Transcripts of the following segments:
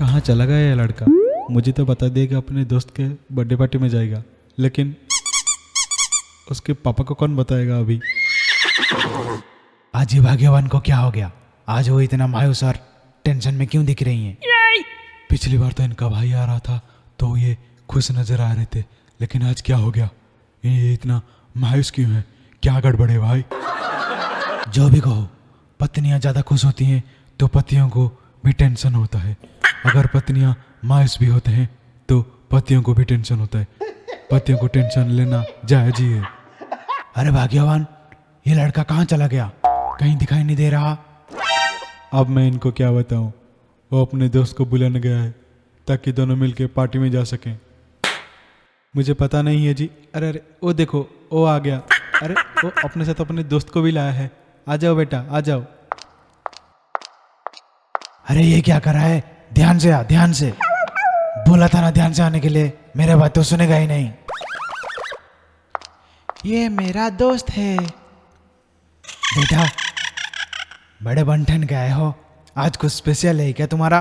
कहाँ चला गया ये लड़का? मुझे तो बता दिया कि अपने दोस्त के बर्थडे पार्टी में जाएगा, लेकिन उसके पापा को कौन बताएगा अभी? आज ये भाग्यवान को क्या हो गया? आज वो इतना मायूस और टेंशन में क्यों दिख रही हैं? पिछली बार तो इनका भाई आ रहा था तो ये खुश नजर आ रहे थे, लेकिन आज क्या हो गया? ये इतना मायूस क्यों है? क्या गड़बड़ है भाई? जो भी कहो, पत्नियां ज़्यादा खुश होती हैं तो पतियों को भी टेंशन होता है। अगर पत्नियां मायूस भी होते हैं तो पतियों को भी टेंशन होता है। पतियों को टेंशन लेना जायज ही है। अरे भाग्यवान, ये लड़का कहाँ चला गया? कहीं दिखाई नहीं दे रहा। अब मैं इनको क्या बताऊं? वो अपने दोस्त को बुलाने गया है ताकि दोनों मिलके पार्टी में जा सकें। मुझे पता नहीं है जी। अरे अरे, वो देखो, वो आ गया। अरे, वो अपने साथ अपने दोस्त को भी लाया है। आ जाओ बेटा, आ जाओ। अरे ये क्या कर रहा है? ध्यान से आ, ध्यान से। बोला था ना ध्यान से आने के लिए, मेरे बात तो सुनेगा ही नहीं। ये मेरा दोस्त है। बेटा, बड़े बंठन के आए हो? आज कुछ स्पेशल है क्या तुम्हारा?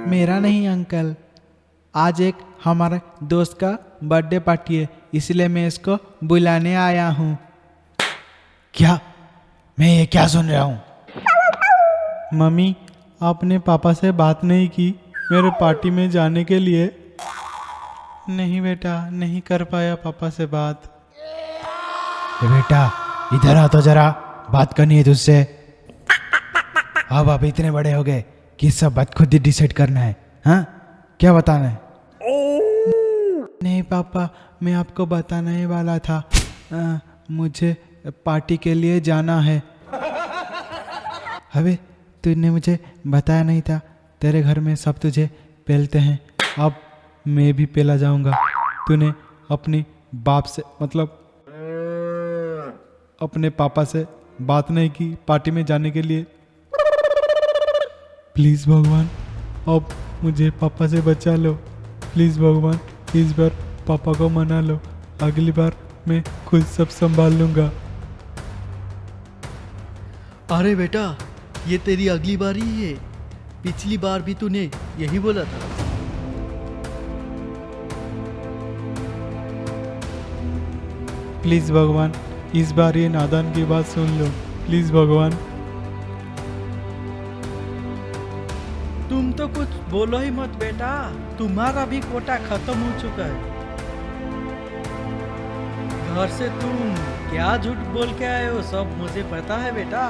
मेरा नहीं अंकल, आज एक हमारे दोस्त का बर्थडे पार्टी है, इसलिए मैं इसको बुलाने आया हूँ। क्या? मैं ये क्या सुन रहा हूँ? मम्मी, आपने पापा से बात नहीं की मेरे पार्टी में जाने के लिए? नहीं बेटा, नहीं कर पाया पापा से बात। बेटा इधर आ तो जरा, बात करनी है तुझसे। अब आप इतने बड़े हो गए कि सब बात खुद ही डिसाइड करना है। हाँ, क्या बताना है? नहीं पापा, मैं आपको बताने ही वाला था। मुझे पार्टी के लिए जाना है। अबे, तूने मुझे बताया नहीं था? तेरे घर में सब तुझे पहलते हैं, अब मैं भी पहला जाऊंगा। तूने अपनी बाप से, मतलब अपने पापा से बात नहीं की पार्टी में जाने के लिए? प्लीज़ भगवान, अब मुझे पापा से बचा लो। प्लीज़ भगवान, इस बार पापा को मना लो। अगली बार मैं खुद सब संभाल लूँगा। अरे बेटा, ये तेरी अगली बारी ही है। पिछली बार भी तूने यही बोला था। प्लीज़ भगवान, इस बार ये नादान की बात सुन लो। प्लीज़ भगवान। तुम तो कुछ बोलो ही मत बेटा, तुम्हारा भी कोटा खत्म हो चुका है। घर से तुम क्या झूठ बोल के आए हो सब मुझे पता है बेटा।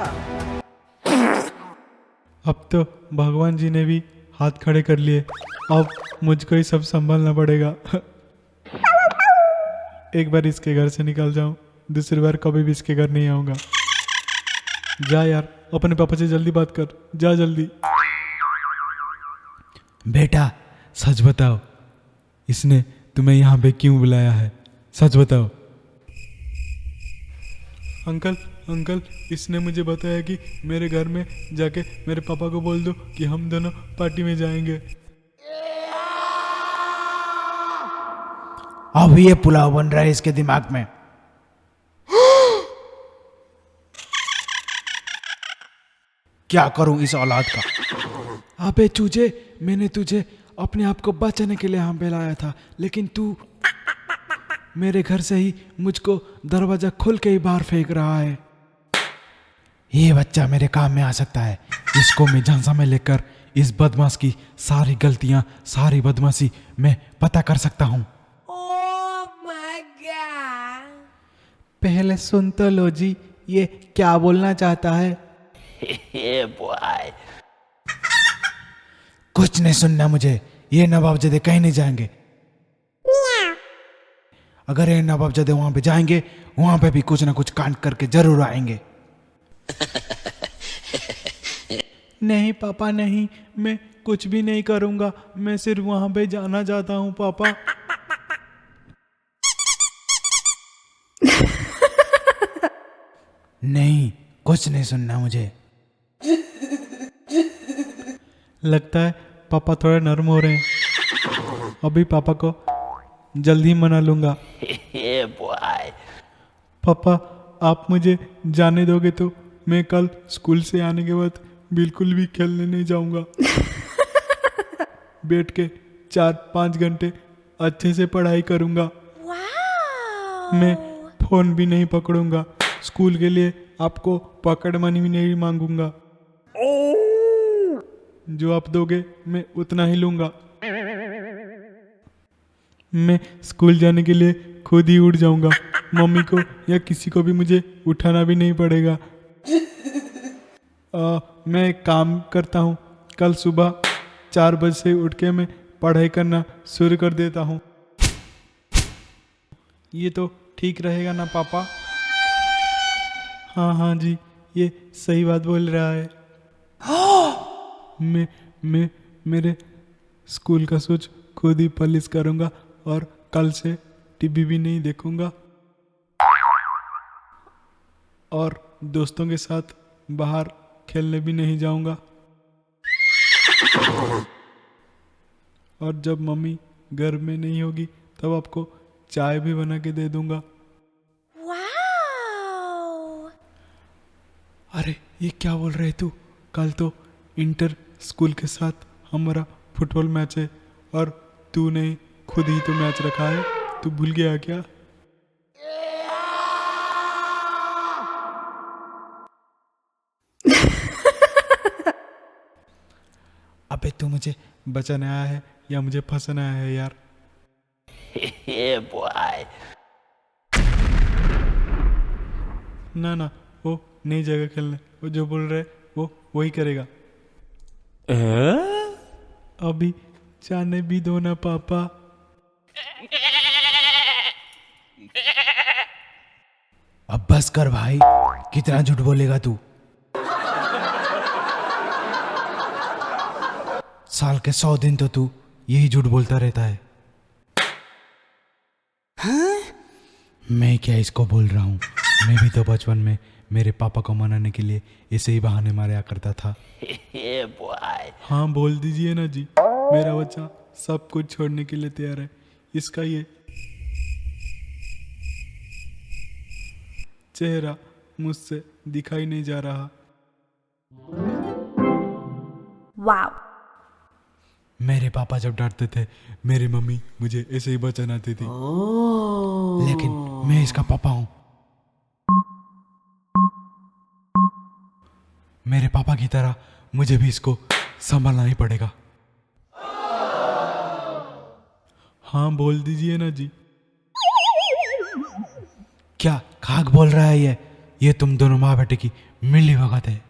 अब तो भगवान जी ने भी हाथ खड़े कर लिए। अब मुझको ही सब संभालना पड़ेगा। एक बार इसके घर से निकल जाऊं, दूसरी बार कभी भी इसके घर नहीं आऊंगा। जा यार, अपने पापा से जल्दी बात कर, जा जल्दी। बेटा सच बताओ, इसने तुम्हें यहाँ पे क्यों बुलाया है? सच बताओ। अंकल, अंकल, इसने मुझे बताया कि मेरे घर में जाके मेरे पापा को बोल दो कि हम दोनों पार्टी में जाएंगे। अब ये पुलाव बन रहा है इसके दिमाग में। क्या करूं इस औलाद का? अबे चूजे, मैंने तुझे अपने आप को बचाने के लिए यहाँ पे लाया था, लेकिन तू मेरे घर से ही मुझको दरवाजा खोल के ही बाहर फेंक रहा है। ये बच्चा मेरे काम में आ सकता है। इसको मैं झांसा में लेकर इस बदमाश की सारी गलतियां, सारी बदमाशी मैं पता कर सकता हूँ। पहले सुन तो लो जी, ये क्या बोलना चाहता है। कुछ नहीं सुनना मुझे। ये नवाबजादे कहीं नहीं जाएंगे। अगर ये नवाबजादे वहां पे जाएंगे, वहां पे भी कुछ ना कुछ कांड करके जरूर आएंगे। नहीं पापा नहीं, मैं कुछ भी नहीं करूंगा। मैं सिर्फ वहां पे जाना चाहता हूँ पापा। नहीं, कुछ नहीं सुनना मुझे। लगता है पापा थोड़ा नर्म हो रहे हैं। अभी पापा को जल्दी मना लूंगा। पापा, आप मुझे जाने दोगे तो मैं कल स्कूल से आने के बाद बिल्कुल भी खेलने नहीं जाऊंगा। बैठ के 4-5 घंटे अच्छे से पढ़ाई करूंगा। मैं फोन भी नहीं पकड़ूंगा। स्कूल के लिए आपको पॉकेट मनी भी नहीं मांगूंगा। जो आप दोगे मैं उतना ही लूंगा। मैं स्कूल जाने के लिए खुद ही उठ जाऊंगा। मम्मी को या किसी को भी मुझे उठाना भी नहीं पड़ेगा। मैं एक काम करता हूँ, कल सुबह 4 बजे से उठ के मैं पढ़ाई करना शुरू कर देता हूँ। ये तो ठीक रहेगा ना पापा? हाँ जी, ये सही बात बोल रहा है। मैं मेरे स्कूल का शूज खुद ही पॉलिश करूँगा और कल से टीवी भी नहीं देखूँगा और दोस्तों के साथ बाहर खेलने भी नहीं जाऊँगा। और जब मम्मी घर में नहीं होगी तब आपको चाय भी बना के दे दूँगा। अरे ये क्या बोल रहे तू? कल तो इंटर स्कूल के साथ हमारा फुटबॉल मैच है और तूने खुद ही तो मैच रखा है। तू भूल गया क्या? अबे तू मुझे बचाने आया है या मुझे फंसाने आया है यार? ना वो नहीं जाएगा खेलने। वो जो बोल रहे वो वही करेगा। अभी जाने भी दो ना पापा। अब बस कर भाई, कितना झूठ बोलेगा तू? साल के 100 दिन तो तू यही झूठ बोलता रहता है। मैं क्या इसको बोल रहा हूँ? मैं भी तो बचपन में मेरे पापा को मनाने के लिए ऐसे ही बहाने मारा करता था। हाँ बोल दीजिए ना जी, मेरा बच्चा सब कुछ छोड़ने के लिए तैयार है। इसका ये चेहरा मुझसे दिखाई नहीं जा रहा। मेरे पापा जब डांटते थे मेरी मम्मी मुझे ऐसे ही बचाती थी। लेकिन मैं इसका पापा हूँ। मेरे पापा की तरह मुझे भी इसको संभालना ही पड़ेगा। हाँ बोल दीजिए ना जी। क्या खाक बोल रहा है ये तुम दोनों माँ बेटे की मिली भगत है।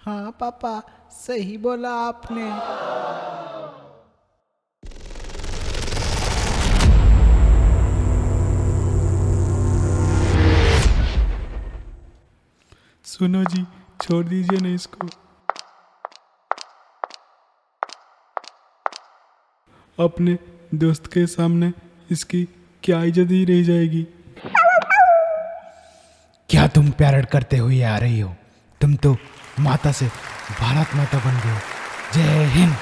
हाँ पापा, सही बोला आपने। सुनो जी, छोड़ दीजिए ना इसको। अपने दोस्त के सामने इसकी क्या इज्जत ही रह जाएगी। क्या तुम प्यार करते हुए आ रही हो? तुम तो माता से भारत माता बन गए। जय हिंद।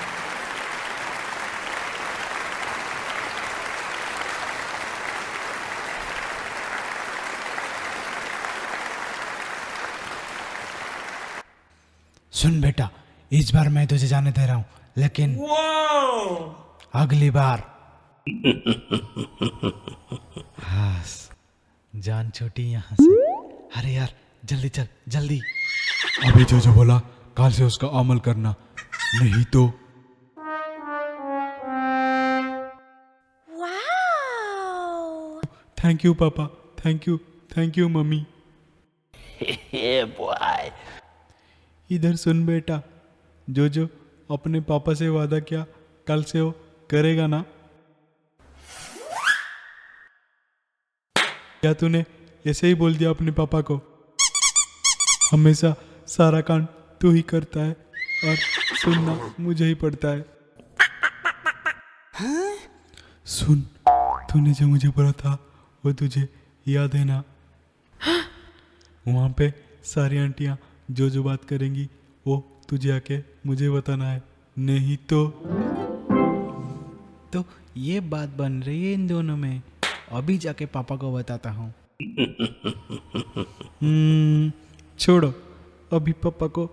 सुन बेटा, इस बार मैं तुझे जाने दे रहा हूं, लेकिन अगली बार हाँ, जान छोटी यहाँ से। अरे यार जल्दी चल जल्दी। अभी जो बोला कल से उसका अमल करना, नहीं तो थैंक यू पापा, थैंक यू मम्मी। इधर सुन बेटा, जो अपने पापा से वादा किया कल से वो करेगा ना? क्या तूने ऐसे ही बोल दिया अपने पापा को? हमेशा सारा काम तू ही करता है और सुनना मुझे ही पड़ता है। सुन, तूने जो मुझे बोला था वो तुझे याद है ना? वहाँ पे सारी आंटियाँ जो बात करेंगी वो तुझे आके मुझे बताना है, नहीं तो ये बात बन रही है इन दोनों में। अभी जाके पापा को बताता हूँ। छोड़ो, अभी पापा को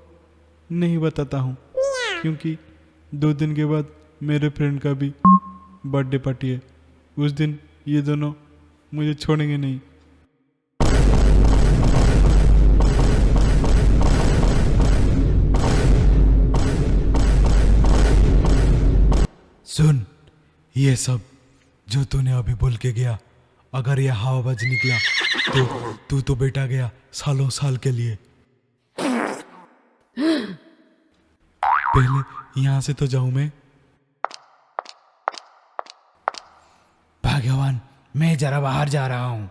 नहीं बताता हूँ, क्योंकि 2 दिन के बाद मेरे फ्रेंड का भी बर्थडे पार्टी है। उस दिन ये दोनों मुझे छोड़ेंगे नहीं। सुन, ये सब जो तूने अभी बोल के गया, अगर यह हवाबाज निकला तो तू तो बेटा गया सालों साल के लिए। पहले यहाँ से तो जाऊँ मैं। भगवान, मैं जरा बाहर जा रहा हूँ।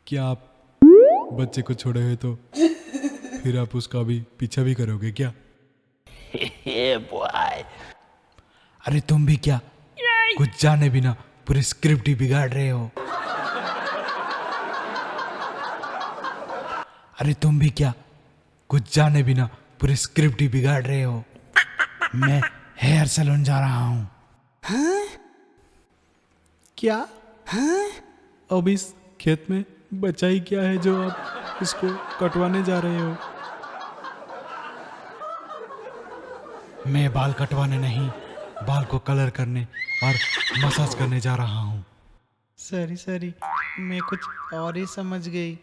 क्या आप बच्चे को छोड़े हुए तो फिर आप उसका भी पीछा भी करोगे क्या? अरे तुम भी क्या कुछ जाने बिना पूरी स्क्रिप्ट ही बिगाड़ रहे हो। अरे तुम भी क्या कुछ जाने बिना पूरी स्क्रिप्ट ही बिगाड़ रहे हो। मैं हेयर सैलून जा रहा हूँ। क्या? अब इस खेत में बचा ही क्या है जो आप इसको कटवाने जा रहे हो? मैं बाल कटवाने नहीं, बाल को कलर करने और मसाज करने जा रहा हूँ। सॉरी, मैं कुछ और ही समझ गई।